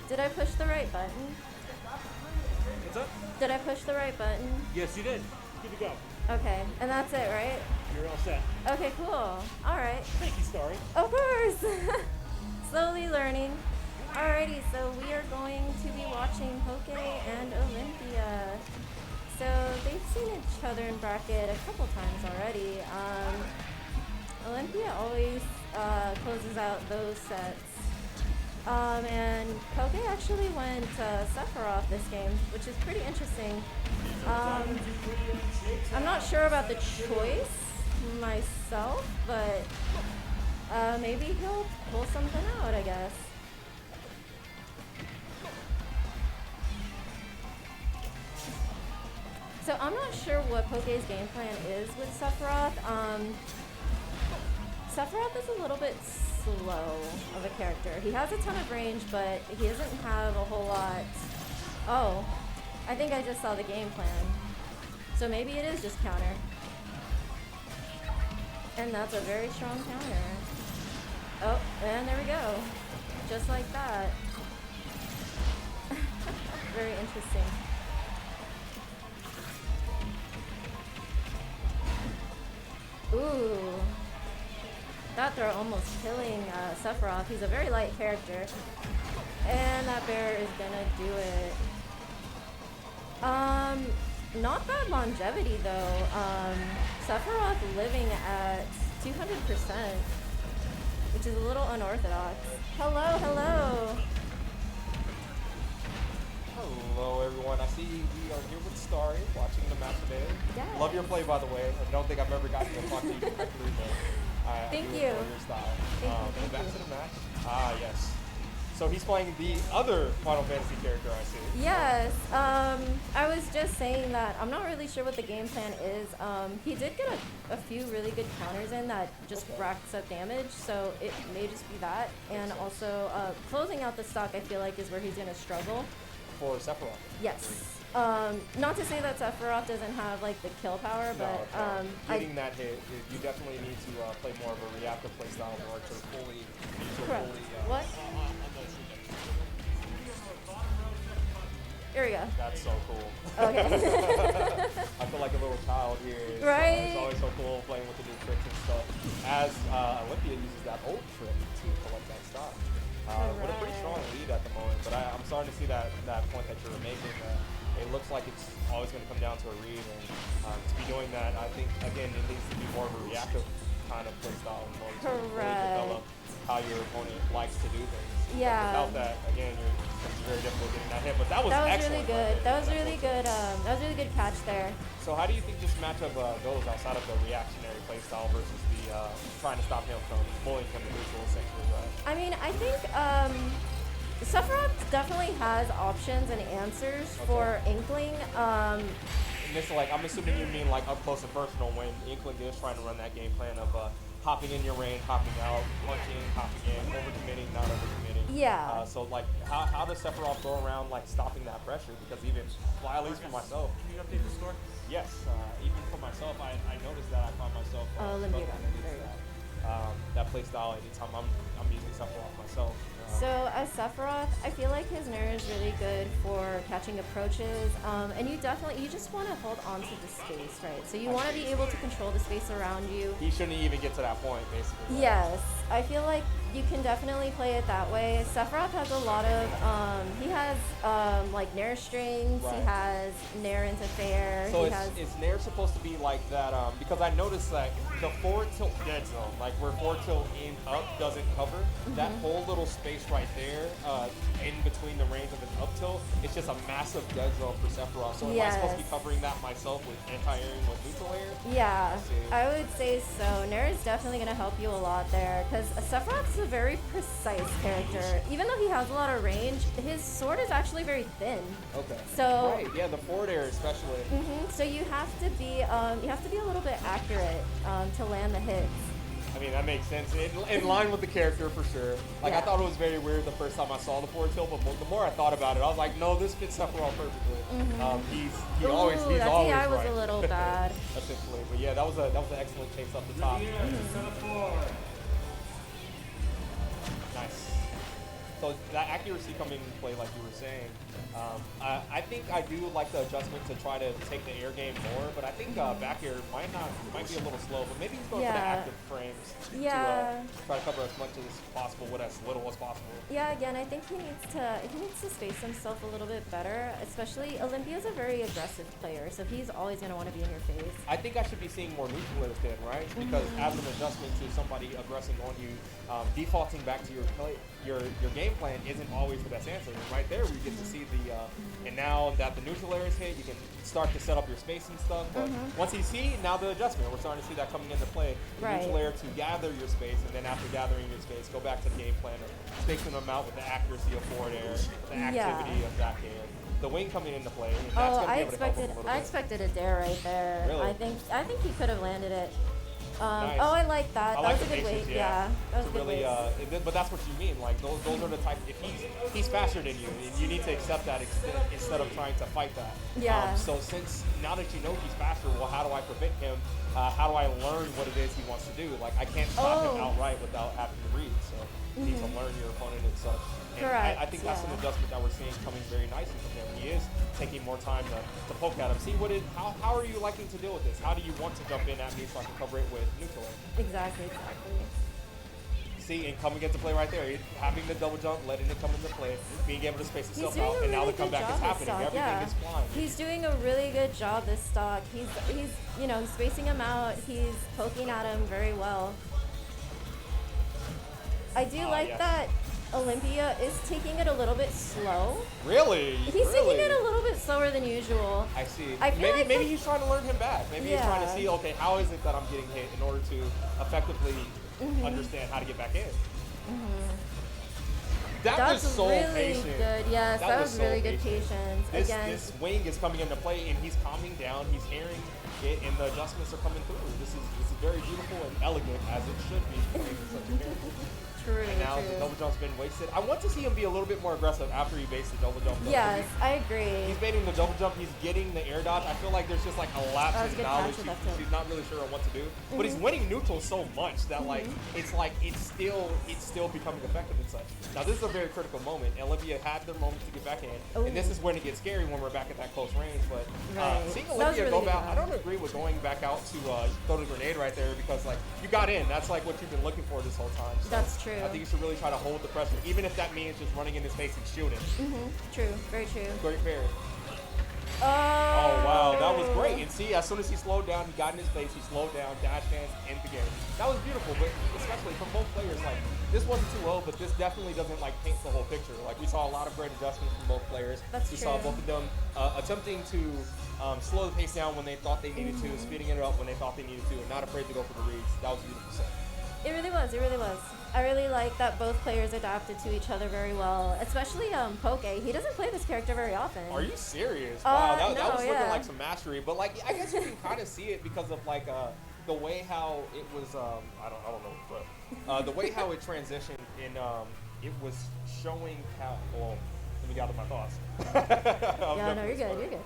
Did I push the right button? What's up? Did I push the right button? Yes, you did. Good to go. Okay, and that's it, right? You're all set. Okay, cool. All right. Thank you, Starry. Of course. Slowly learning. Alrighty, so we are going to be watching Pokay and Olympia. So they've seen each other in bracket a couple times already. Olympia always closes out those sets. And Pokay actually went Sephiroth this game, which is pretty interesting. I'm not sure about the choice myself, but maybe he'll pull something out, I guess. So I'm not sure what Pokay's game plan is with Sephiroth. Sephiroth is a little bit slow of a character. He has a ton of range, but he doesn't have a whole lot. Oh, I think I just saw the game plan. So maybe it is just counter. And that's a very strong counter. Oh, and there we go. Just like that. Very interesting. Ooh. That throw almost killing Sephiroth. He's a very light character. And that bear is gonna do it. Not bad longevity though. Sephiroth living at 200%, which is a little unorthodox. Hello, hello. Hello everyone, I see we are here with Starry watching the match today. Yes. Love your play by the way. I don't think I've ever gotten to talk to you directly, but I Thank do you. enjoy your style. Thank Back you. to the match. Ah, yes. So he's playing the other Final Fantasy character, I see. Yes, I was just saying that I'm not really sure what the game plan is. He did get a few really good counters in that just racks up damage, so it may just be that. And also, closing out the stock I feel like is where he's going to struggle. For Sephiroth. Yes. Not to say that Sephiroth doesn't have like the kill power, but getting that hit, you definitely need to play more of a reactive playstyle in order to fully. Correct. What? Here we go. That's so cool. Okay. I feel like a little child here. Right. It's always so cool playing with the new tricks and stuff. As Olympia uses that old trick to collect that stock. With a pretty strong lead at the moment, but I'm starting to see that point that you were making. It looks like it's always going to come down to a read, and to be doing that, I think again it needs to be more of a reactive kind of play style in order to really develop how your opponent likes to do things. Yeah. Without that, again, it's very difficult getting that hit. But that was excellent. Really good. That was really good. That was really good catch there. So how do you think this matchup goes outside of the reactionary play style versus the trying to stop him from pulling from the neutral, essentially, right? I mean, I think Sephiroth definitely has options and answers for Inkling. And it's like, I'm assuming you mean like up close and personal when Inkling is trying to run that game plan of hopping in your range, hopping out, punching, hopping in, overcommitting, not overcommitting. Yeah. So like, how does Sephiroth go around like stopping that pressure? Because even, well, at least for myself. Can you update the score? Yes. Even for myself, I noticed that I found myself Olympia. that play style anytime I'm using Sephiroth myself. So as Sephiroth, I feel like his Nair is really good for catching approaches, and you just want to hold on to the space, right? So you want to be able to control the space around you. He shouldn't even get to that point, basically. Right? Yes, I feel like you can definitely play it that way. Sephiroth has a lot of, he has like Nair strings, he has Nair into fair. So is Nair supposed to be like that, because I noticed that the forward tilt dead zone, like where forward tilt in up doesn't cover, that whole little space right there in between the range of his up tilt, it's just a massive dead zone for Sephiroth. So am I supposed to be covering that myself with anti-airing with neutral air? Yeah, I would say so. Nair is definitely going to help you a lot there, because Sephiroth is a very precise character. Even though he has a lot of range, his sword is actually very thin. Okay. So right, yeah, the forward air especially. So you have to be a little bit accurate to land the hits. I mean, that makes sense. In line with the character for sure. Like, I thought it was very weird the first time I saw the forward tilt, but the more I thought about it, I was like, no, this fits Sephiroth perfectly. He's always right. was a little bad. Essentially, but yeah, that was an excellent chase up the top. Nice. So that accuracy coming into play, like you were saying, I think I do like the adjustment to try to take the air game more, but I think back air might be a little slow, but maybe he's going for the active frames to try to cover as much as possible with as little as possible. Yeah, again, I think he needs to space himself a little bit better, especially Olympia's a very aggressive player, so he's always going to want to be in your face. I think I should be seeing more neutral airs then, right? Because as an adjustment to somebody aggressing on you, defaulting back to your game plan isn't always the best answer. And right there, we get to see and now that the neutral air is hit, you can start to set up your spacing stuff. But once he's seen, now the adjustment, we're starting to see that coming into play. The neutral air to gather your space, and then after gathering your space, go back to the game plan of spacing them out with the accuracy of forward air, the activity of back air. The wing coming into play, and that's going to be able to help him a little bit. I expected a dare right there. Really? I think he could have landed it. Nice. Oh, I like that. That was a good patience, weight. Yeah, that was a good really, weight. but that's what you mean. Like those are the type. If he's faster than you, and you need to accept that instead of trying to fight that. Yeah. So since now that you know he's faster, well, how do I prevent him? How do I learn what it is he wants to do? Like I can't stop him outright without having to read. So you need to learn your opponent and such. And Correct. I think that's an adjustment that we're seeing coming very nicely from him. He is taking more time to poke at him. See how are you liking to deal with this? How do you want to jump in at me so I can cover it with neutral air? Exactly. See, and coming into play right there, having the double jump, letting it come into play, being able to space himself out, and now the comeback is happening. Everything is flying. He's doing a really good job this stock. He's spacing him out. He's poking at him very well. I do like that Olympia is taking it a little bit slow. Really? He's taking it a little bit slower than usual. I see. Maybe he's trying to learn him back. Maybe he's trying to see, okay, how is it that I'm getting hit in order to effectively understand how to get back in. That was so really patient. Good. Yes, that was so really good patient. patience. This wing is coming into play, and he's calming down. He's hearing it, and the adjustments are coming through. This is very beautiful and elegant, as it should be playing such a character. True. And now the double jump's been wasted. I want to see him be a little bit more aggressive after he baits the double jump. Yes, I agree. He's baiting the double jump. He's getting the air dodge. I feel like there's just like a lapse in knowledge. She's not really sure what to do. But he's winning neutral so much that it's still becoming effective and such. Now this is a very critical moment. Olympia had their moment to get back in, and this is when it gets scary when we're back at that close range. But seeing Olympia go back, I don't agree with going back out to throw the grenade right there because like you got in. That's like what you've been looking for this whole time. So that's true. I think you should really try to hold the pressure, even if that means just running in his face and shooting. True. Very true. Great pair. Oh, wow, that was great. And see, as soon as he slowed down, he got in his face, he slowed down, dash dance, end the game. That was beautiful, but especially from both players, like, this wasn't too low, but this definitely doesn't, like, paint the whole picture. Like, we saw a lot of great adjustments from both players. We saw both of them attempting to slow the pace down when they thought they needed to, speeding it up when they thought they needed to, and not afraid to go for the reads. That was a beautiful set. It really was. It really was. I really like that both players adapted to each other very well, especially Pokay. He doesn't play this character very often. Are you serious? Wow, that was looking yeah. like some mastery. But like, I guess you can kind of see it because of like the way how it was. I don't know, but the way how it transitioned and it was showing how. Well, let me get out of my thoughts. Yeah, no, you're good. You're good.